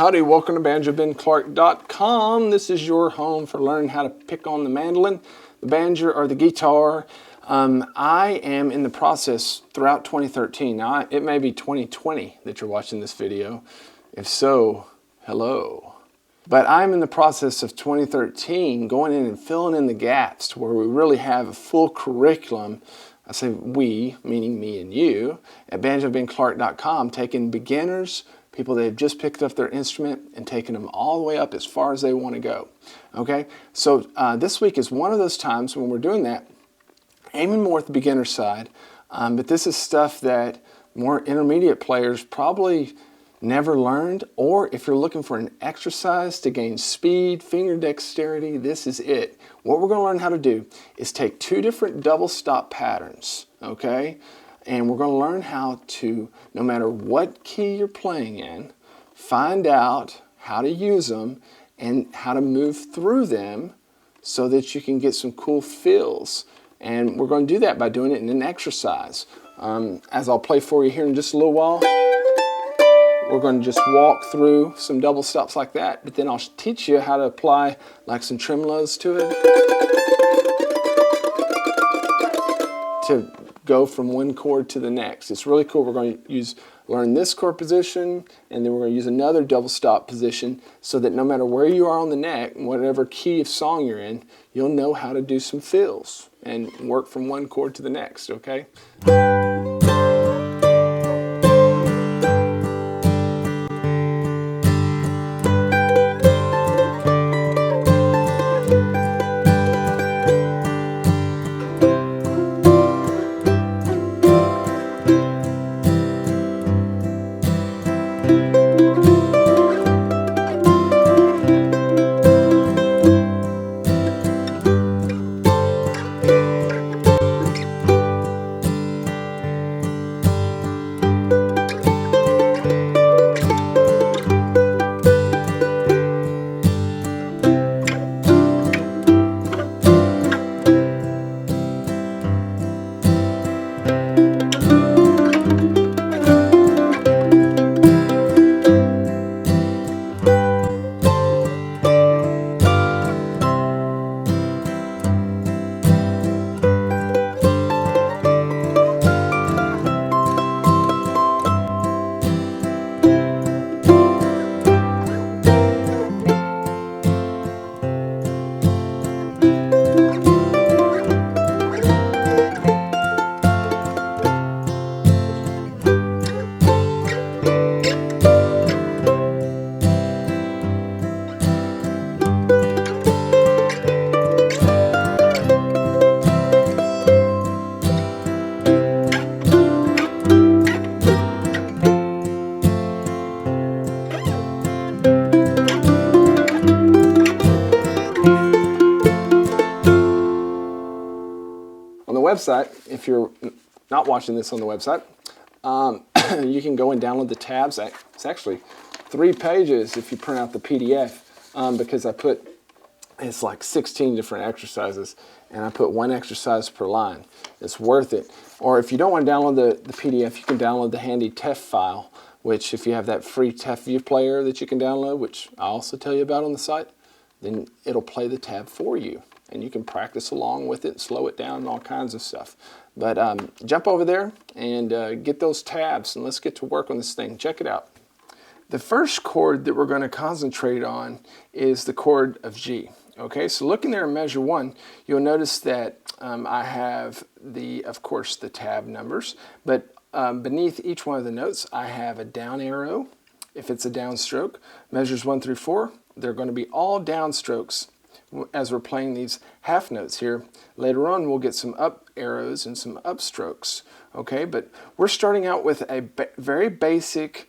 Howdy, welcome to BanjoBenClark.com. This is your home for learning how to pick on the mandolin, the banjo, or the guitar. I am in the process throughout 2013. Now, it may be 2020 that you're watching this video. If so, hello. But I'm in the process of 2013 going in and filling in the gaps to where we really have a full curriculum. I say we, meaning me and you, at BanjoBenClark.com, taking beginners, people that have just picked up their instrument, and taking them all the way up as far as they want to go. Okay, so this week is one of those times when we're doing that, aiming more at the beginner side, but this is stuff that more intermediate players probably never learned, or if you're looking for an exercise to gain speed, finger dexterity, this is it. What we're going to learn how to do is take two different double stop patterns, okay? And we're going to learn how to, no matter what key you're playing in, find out how to use them and how to move through them so that you can get some cool feels. And we're going to do that by doing it in an exercise. As I'll play for you here in just a little while, we're going to just walk through some double stops like that, but then I'll teach you how to apply like some tremolos to it to go from one chord to the next. It's really cool. We're going to learn this chord position, and then we're going to use another double stop position so that no matter where you are on the neck, whatever key of song you're in, you'll know how to do some fills and work from one chord to the next, okay? On the website, if you're not watching this on the website, you can go and download the tabs. It's actually 3 pages if you print out the PDF, because it's like 16 different exercises, and I put 1 exercise per line. It's worth it. Or if you don't want to download the PDF, you can download the handy TEF file, which if you have that free TEF view player that you can download, which I also tell you about on the site, then it'll play the tab for you. And you can practice along with it, slow it down, and all kinds of stuff. But jump over there and get those tabs, and let's get to work on this thing. Check it out. The first chord that we're going to concentrate on is the chord of G. Okay, so looking there in measure 1, you'll notice that I have, of course, the tab numbers, but beneath each one of the notes, I have a down arrow if it's a downstroke. Measures 1 through 4, they're going to be all downstrokes as we're playing these half notes here. Later on, we'll get some up arrows and some upstrokes. Okay, but we're starting out with a very basic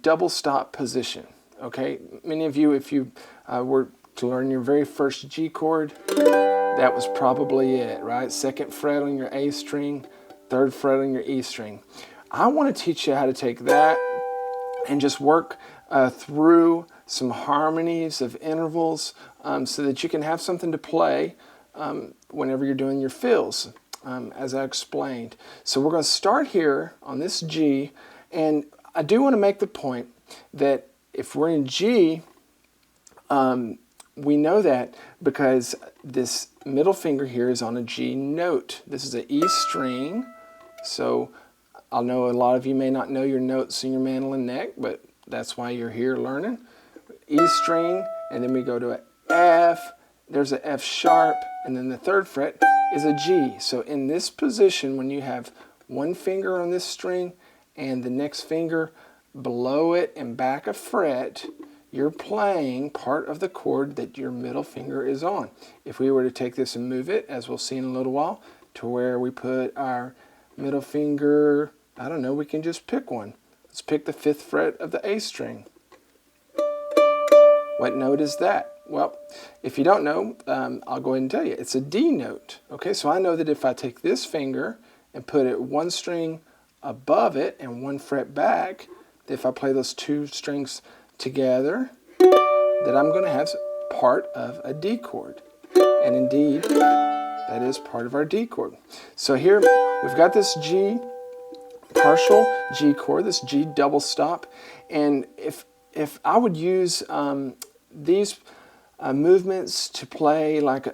double stop position. Okay, many of you, if you were to learn your very first G chord, that was probably it, right? 2nd fret on your A string, 3rd fret on your E string. I want to teach you how to take that and just work through some harmonies of intervals so that you can have something to play whenever you're doing your fills, as I explained. So we're going to start here on this G, and I do want to make the point that if we're in G, we know that because this middle finger here is on a G note. This is an E string, so I know a lot of you may not know your notes in your mandolin neck, but that's why you're here learning. E string, and then we go to an F, there's an F sharp, and then the third fret is a G. So in this position, when you have one finger on this string and the next finger below it and back a fret, you're playing part of the chord that your middle finger is on. If we were to take this and move it, as we'll see in a little while, to where we put our middle finger, I don't know, we can just pick one. Let's pick the 5th fret of the A string. What note is that? Well, if you don't know, I'll go ahead and tell you. It's a D note. Okay, so I know that if I take this finger and put it one string above it and one fret back, if I play those two strings together, that I'm going to have part of a D chord. And indeed, that is part of our D chord. So here we've got this G, partial G chord, this G double stop. And if I would use these movements to play like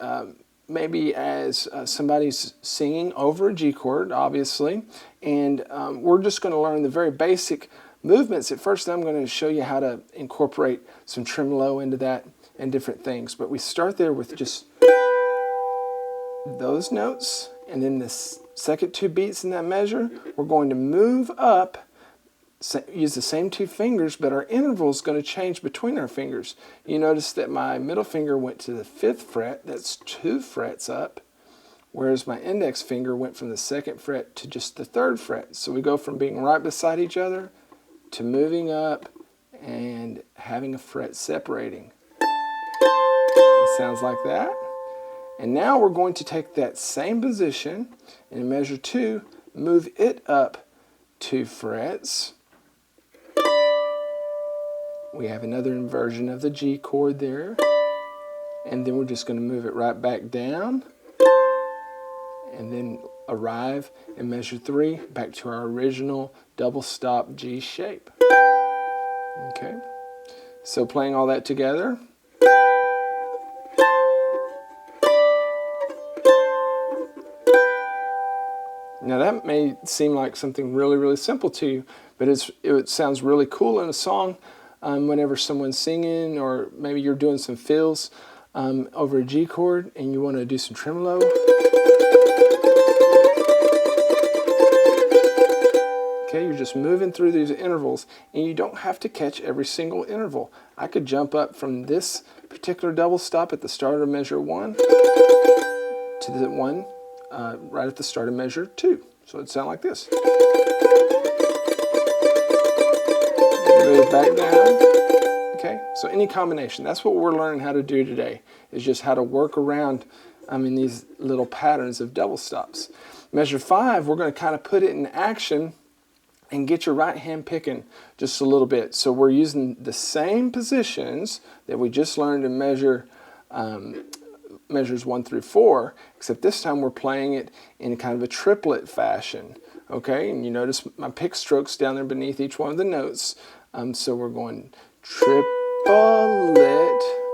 maybe as somebody's singing over a G chord, obviously, and we're just going to learn the very basic movements. At first, I'm going to show you how to incorporate some tremolo into that and different things. But we start there with just those notes, and then the second 2 beats in that measure, we're going to move up, use the same 2 fingers, but our interval is going to change between our fingers. You notice that my middle finger went to the 5th fret, that's 2 frets up, whereas my index finger went from the 2nd fret to just the 3rd fret. So we go from being right beside each other to moving up and having a fret separating. It sounds like that. And now we're going to take that same position and in measure 2, move it up 2 frets. We have another inversion of the G chord there. And then we're just going to move it right back down. And then arrive in measure 3 back to our original double stop G shape. Okay, so playing all that together. Now that may seem like something really, really simple to you, but it sounds really cool in a song whenever someone's singing, or maybe you're doing some fills over a G chord and you want to do some tremolo. Okay, you're just moving through these intervals, and you don't have to catch every single interval. I could jump up from this particular double stop at the start of measure 1 to the one right at the start of measure 2. So it'd sound like this. Move back down. Okay, so any combination. That's what we're learning how to do today, is just how to work around in these little patterns of double stops. Measure 5, we're going to kind of put it in action and get your right hand picking just a little bit. So we're using the same positions that we just learned in measures 1 through 4, except this time we're playing it in kind of a triplet fashion. Okay, and you notice my pick strokes down there beneath each one of the notes. So we're going triplet,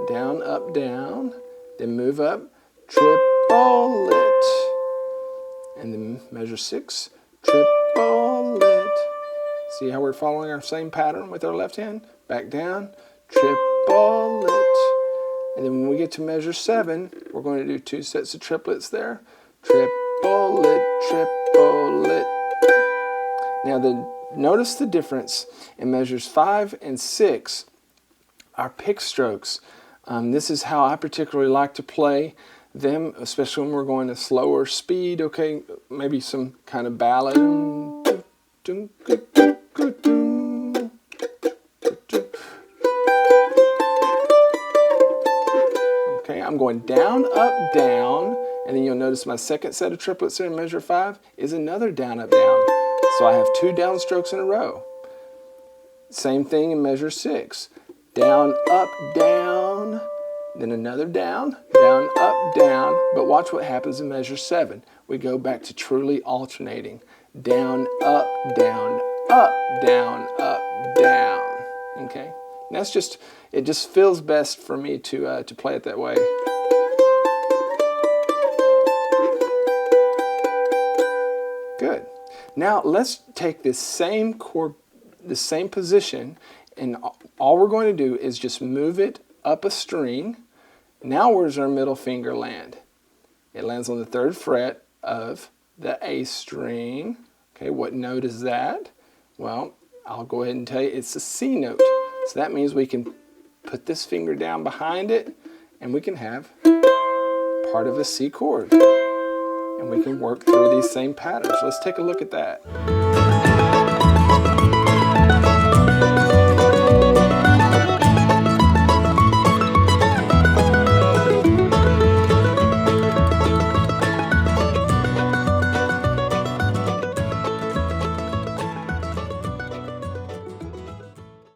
down, up, down, then move up, triplet, and then measure 6, triplet. See how we're following our same pattern with our left hand? Back down, triplet. And then when we get to measure 7, we're going to do 2 sets of triplets there. Triplet, triplet. Now notice the difference in measures 5 and 6, our pick strokes. This is how I particularly like to play them, especially when we're going a slower speed, okay? Maybe some kind of ballad. Okay, I'm going down, up, down, and then you'll notice my second set of triplets in measure 5 is another down, up, down. So I have 2 down strokes in a row. Same thing in measure 6. Down, up, down, then another down, down, up, down. But watch what happens in measure 7. We go back to truly alternating. Down, up, down, up, down, up, down. Okay? And that's just, it just feels best for me to play it that way. Good. Now let's take this same chord, the same position, and all we're going to do is just move it up a string. Now where's our middle finger land? It lands on the 3rd fret of the A string. Okay, what note is that? Well, I'll go ahead and tell you it's a C note. So that means we can put this finger down behind it and we can have part of a C chord. And we can work through these same patterns. Let's take a look at that.